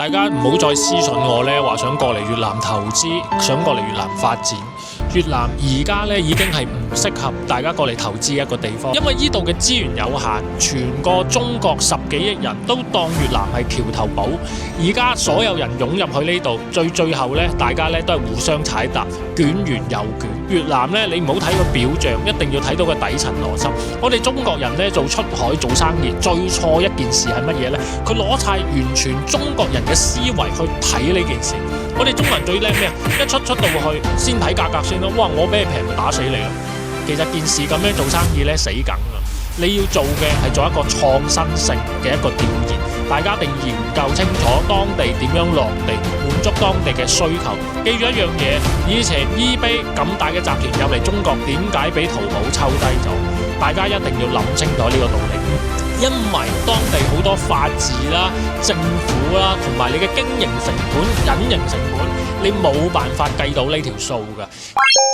大家唔好再私信我呢，話想過嚟越南投資，想過嚟越南發展。越南而家呢已經係唔適合大家過嚟投資一個地方，因為呢度嘅資源有限，全個中國10幾億人都當越南係橋頭堡。而家所有人湧入去呢度，最後呢，大家呢都係互相踩踏，捲完又捲。越南呢，你唔好睇個表象，一定要睇到個底層邏輯。我哋中國人呢做出海做生意，最錯一件事係乜嘢呢？佢攞晒完全中國人嘅思維去睇呢件事。我哋中國人最叻咩啊？一出到去先睇價格先咯。哇！我俾你平，打死你啦！其實件事咁樣做生意呢，死梗啦。你要做嘅係做一個創新性嘅一個調研，大家一定研究清楚當地點樣落地，滿足當地嘅需求。記住一樣嘢，以前 eBay 咁大嘅集團入嚟中國，點解俾淘寶抽低咗？大家一定要諗清楚呢個道理。因為當地好多法治啦、政府啦，同埋你嘅經營成本、隱形成本，你冇辦法計到呢條數㗎。